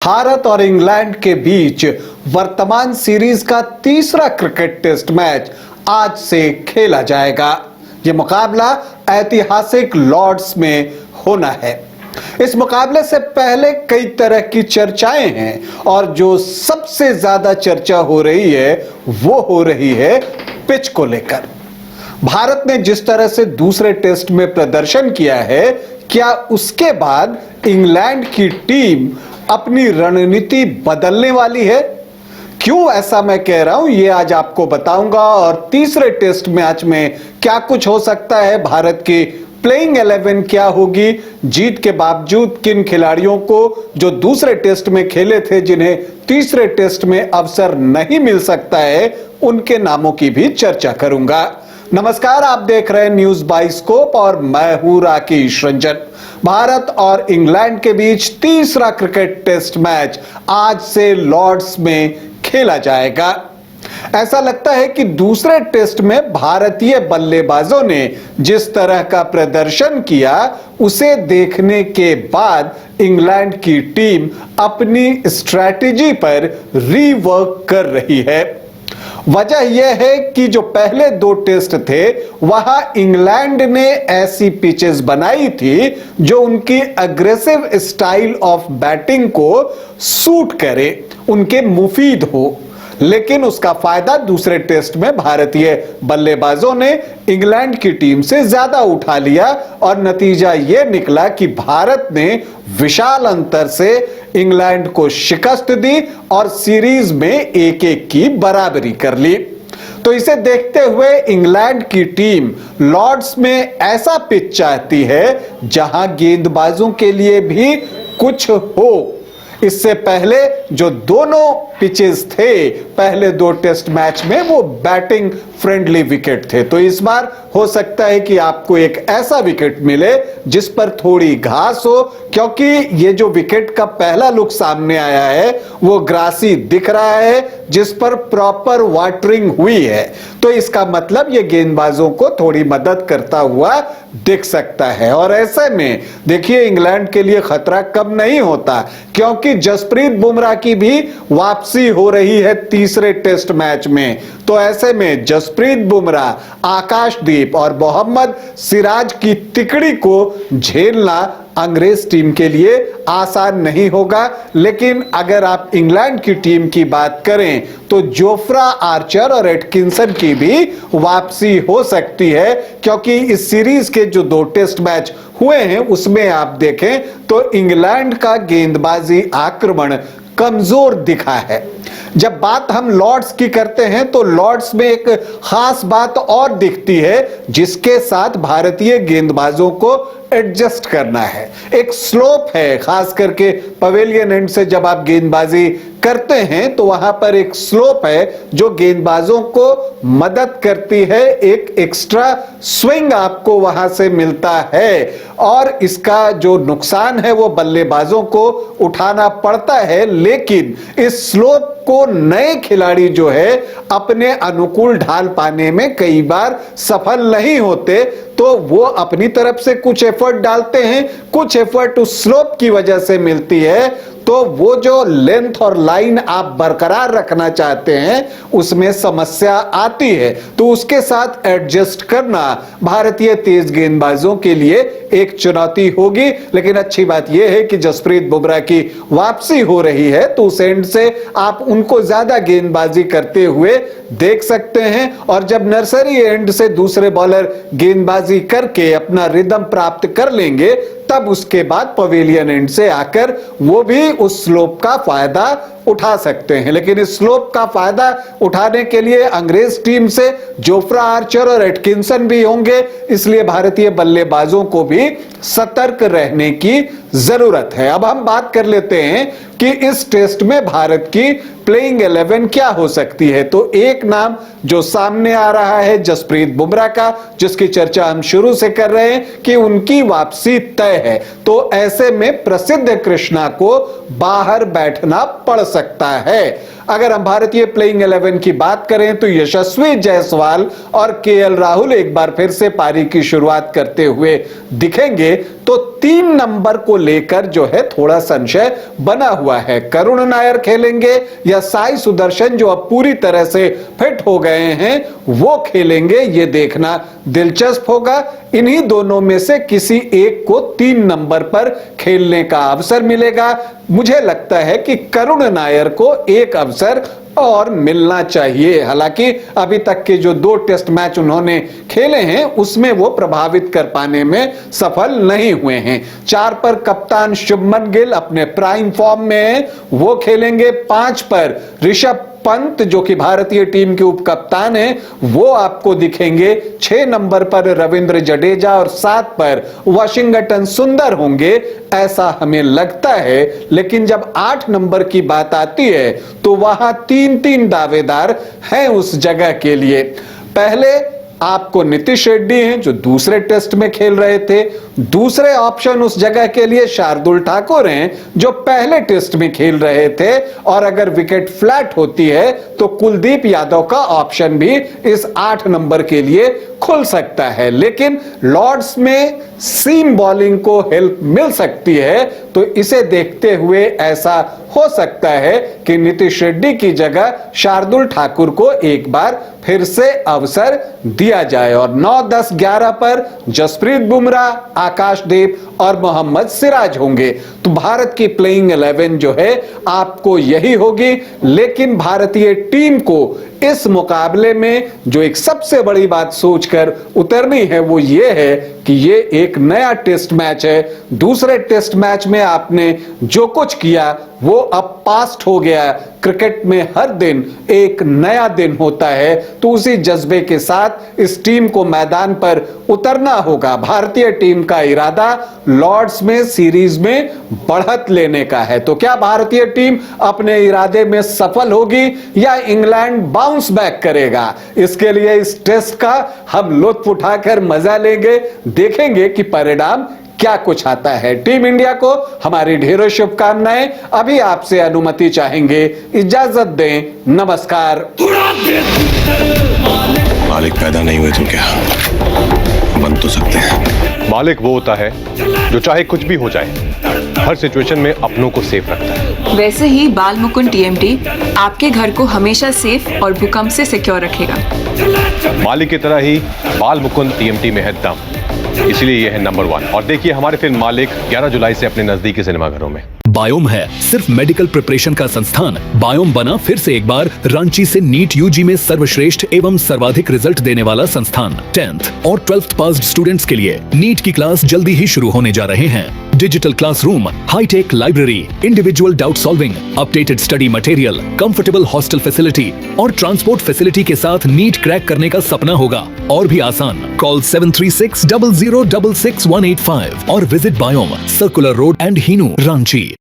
भारत और इंग्लैंड के बीच वर्तमान सीरीज का तीसरा क्रिकेट टेस्ट मैच आज से खेला जाएगा। यह मुकाबला ऐतिहासिक लॉर्ड्स में होना है। इस मुकाबले से पहले कई तरह की चर्चाएं हैं और जो सबसे ज्यादा चर्चा हो रही है वो हो रही है पिच को लेकर। भारत ने जिस तरह से दूसरे टेस्ट में प्रदर्शन किया है, क्या उसके बाद इंग्लैंड की टीम अपनी रणनीति बदलने वाली है? क्यों ऐसा मैं कह रहा हूं, ये आज आपको बताऊंगा। और तीसरे टेस्ट मैच में क्या कुछ हो सकता है, भारत की प्लेइंग 11 क्या होगी, जीत के बावजूद किन खिलाड़ियों को जो दूसरे टेस्ट में खेले थे जिन्हें तीसरे टेस्ट में अवसर नहीं मिल सकता है, उनके नामों की भी चर्चा करूंगा। नमस्कार, आप देख रहे हैं न्यूज बाइस्कोप और मैं हूं राकेश रंजन। भारत और इंग्लैंड के बीच तीसरा क्रिकेट टेस्ट मैच आज से लॉर्ड्स में खेला जाएगा। ऐसा लगता है कि दूसरे टेस्ट में भारतीय बल्लेबाजों ने जिस तरह का प्रदर्शन किया, उसे देखने के बाद इंग्लैंड की टीम अपनी स्ट्रैटेजी पर रीवर्क कर रही है। वजह यह है कि जो पहले दो टेस्ट थे वहां इंग्लैंड ने ऐसी पिचेस बनाई थी जो उनकी अग्रेसिव स्टाइल ऑफ बैटिंग को सूट करे, उनके मुफीद हो। लेकिन उसका फायदा दूसरे टेस्ट में भारतीय बल्लेबाजों ने इंग्लैंड की टीम से ज्यादा उठा लिया और नतीजा यह निकला कि भारत ने विशाल अंतर से इंग्लैंड को शिकस्त दी और सीरीज में 1-1 की बराबरी कर ली। तो इसे देखते हुए इंग्लैंड की टीम लॉर्ड्स में ऐसा पिच चाहती है जहां गेंदबाजों के लिए भी कुछ हो। इससे पहले जो दोनों पिचेस थे पहले दो टेस्ट मैच में, वो बैटिंग फ्रेंडली विकेट थे। तो इस बार हो सकता है कि आपको एक ऐसा विकेट मिले जिस पर थोड़ी घास हो, क्योंकि ये जो विकेट का पहला लुक सामने आया है वो ग्रासी दिख रहा है जिस पर प्रॉपर वाटरिंग हुई है। तो इसका मतलब ये गेंदबाजों को थोड़ी मदद करता हुआ दिख सकता है। और ऐसे में देखिए, इंग्लैंड के लिए खतरा कम नहीं होता, क्योंकि जसप्रीत बुमराह की भी वापसी हो रही है तीसरे टेस्ट मैच में। तो ऐसे में जसप्रीत बुमराह, आकाशदीप और मोहम्मद सिराज की तिकड़ी को झेलना अंग्रेज टीम के लिए आसान नहीं होगा। लेकिन अगर आप इंग्लैंड की टीम की बात करें तो जोफ्रा आर्चर और एटकिंसन की भी वापसी हो सकती है, क्योंकि इस सीरीज के जो दो टेस्ट मैच हुए हैं उसमें आप देखें तो इंग्लैंड का गेंदबाजी आक्रमण कमजोर दिखा है। जब बात हम लॉर्ड्स की करते हैं तो लॉर्ड्स में एक खास बात और दिखती है जिसके साथ भारतीय गेंदबाजों को एडजस्ट करना है। एक स्लोप है, खास करके पवेलियन एंड से जब आप गेंदबाजी करते हैं तो वहां पर एक स्लोप है जो गेंदबाजों को मदद करती है, एक एक्स्ट्रा स्विंग आपको वहां से मिलता है। और इसका जो नुकसान है वो बल्लेबाजों को उठाना पड़ता है, लेकिन इस स्लोप को नए खिलाड़ी जो है अपने अनुकूल ढाल पाने में कई बार सफल नहीं होते। तो वो अपनी तरफ से कुछ एफर्ट डालते हैं, कुछ एफर्ट उस स्लोप की वजह से मिलती है। तो वो जो लेंथ और लाइन आप बरकरार रखना चाहते हैं उसमें समस्या आती है। तो उसके साथ एडजस्ट करना भारतीय तेज गेंदबाजों के लिए एक चुनौती होगी। लेकिन अच्छी बात यह है कि जसप्रीत बुमराह की वापसी हो रही है, तो उस एंड से आप उनको ज्यादा गेंदबाजी करते हुए देख सकते हैं। और जब नर्सरी एंड से दूसरे बॉलर गेंदबाजी करके अपना रिदम प्राप्त कर लेंगे, तब उसके बाद पवेलियन एंड से आकर वो भी उस स्लोप का फायदा उठा सकते हैं। लेकिन इस स्लोप का फायदा उठाने के लिए अंग्रेज टीम से जोफ्रा आर्चर और एटकिंसन भी होंगे, इसलिए भारतीय बल्लेबाजों को भी सतर्क रहने की जरूरत है। अब हम बात कर लेते हैं कि इस टेस्ट में भारत की प्लेइंग 11 क्या हो सकती है। तो एक नाम जो सामने आ रहा है जसप्रीत बुमराह का, जिसकी चर्चा हम शुरू से कर रहे हैं कि उनकी वापसी तय है। तो ऐसे में प्रसिद्ध कृष्णा को बाहर बैठना पड़ सकता है। अगर हम भारतीय प्लेइंग 11 की बात करें तो यशस्वी जायसवाल और केएल राहुल एक बार फिर से पारी की शुरुआत करते हुए दिखेंगे, तो 3 नंबर को लेकर जो है थोड़ा संशय बना हुआ है। करुण नायर खेलेंगे या साई सुदर्शन जो अब पूरी तरह से फिट हो गए हैं वो खेलेंगे, ये देखना दिलचस्प होगा। इन्हीं दोनों में से किसी एक को 3 नंबर पर खेलने का अवसर मिलेगा। मुझे लगता है कि करुण नायर को एक अवसर और मिलना चाहिए। हालांकि अभी तक के जो 2 टेस्ट मैच उन्होंने खेले हैं उसमें वो प्रभावित कर पाने में सफल नहीं हुए हैं। 4 पर कप्तान शुभमन गिल अपने प्राइम फॉर्म में हैं, वो खेलेंगे। 5 पर ऋषभ पंत जो कि भारतीय टीम के उप कप्तान हैं वो आपको दिखेंगे। 6 नंबर पर रविंद्र जडेजा और 7 पर वाशिंगटन सुंदर होंगे, ऐसा हमें लगता है। लेकिन जब 8 नंबर की बात आती है तो वहां 3 दावेदार हैं उस जगह के लिए। पहले आपको नीतीश रेड्डी हैं जो दूसरे टेस्ट में खेल रहे थे। दूसरे ऑप्शन उस जगह के लिए शार्दुल ठाकुर हैं जो पहले टेस्ट में खेल रहे थे, और अगर विकेट फ्लैट होती है तो कुलदीप यादव का ऑप्शन भी इस 8 नंबर के लिए खुल सकता है। लेकिन लॉर्ड्स में सीम बॉलिंग को हेल्प मिल सकती है, तो इसे देखते हुए ऐसा हो सकता है कि नीतीश रेड्डी की जगह शार्दुल ठाकुर को एक बार फिर से अवसर दिया जाए। और 9, 10, 11 पर जसप्रीत बुमराह, आकाशदीप और मोहम्मद सिराज होंगे। तो भारत की प्लेइंग 11 जो है आपको यही होगी। लेकिन भारतीय टीम को इस मुकाबले में जो एक सबसे बड़ी बात सोचकर उतरनी है वो ये है कि ये एक नया टेस्ट मैच है। दूसरे टेस्ट मैच में आपने जो कुछ किया वो अब पास्ट हो गया। क्रिकेट में हर दिन एक नया दिन होता है, तो उसी जज्बे के साथ इस टीम को मैदान पर उतरना होगा। भारतीय टीम का इरादा लॉर्ड्स में सीरीज में बढ़त लेने का है। तो क्या भारतीय टीम अपने इरादे में सफल होगी या इंग्लैंड बाउंस बैक करेगा? इसके लिए इस टेस्ट का हम लुत्फ उठाकर मजा लेंगे, देखेंगे कि परिणाम क्या कुछ आता है। टीम इंडिया को हमारी ढेरों शुभकामनाएं। अभी आपसे अनुमति चाहेंगे, इजाजत दें, नमस्कार। मालिक पैदा नहीं हुए तो क्या बन तो सकते हैं। मालिक वो होता है जो चाहे कुछ भी हो जाए हर सिचुएशन में अपनों को सेफ रखता है। वैसे ही बाल मुकुंद टीएमटी आपके घर को हमेशा सेफ और भूकंप से सिक्योर रखेगा। मालिक की तरह ही बाल मुकुंद टीएमटी में है दम, इसलिए यह है नंबर 1। और देखिए हमारे फिल्म मालिक 11 जुलाई से अपने नजदीकी सिनेमाघरों में। बायोम है सिर्फ मेडिकल प्रिपरेशन का संस्थान। बायोम बना फिर से एक बार रांची से नीट यूजी में सर्वश्रेष्ठ एवं सर्वाधिक रिजल्ट देने वाला संस्थान। 10th और 12th पास्ड स्टूडेंट्स के लिए नीट की क्लास जल्दी ही शुरू होने जा रहे हैं। Digital classroom, hitech library, individual doubt solving, updated study material, comfortable hostel facility और ट्रांसपोर्ट फैसिलिटी के साथ नीट क्रैक करने का सपना होगा और भी आसान। कॉल 73600666185 और visit Biome, circular road and Hinoo, Ranchi.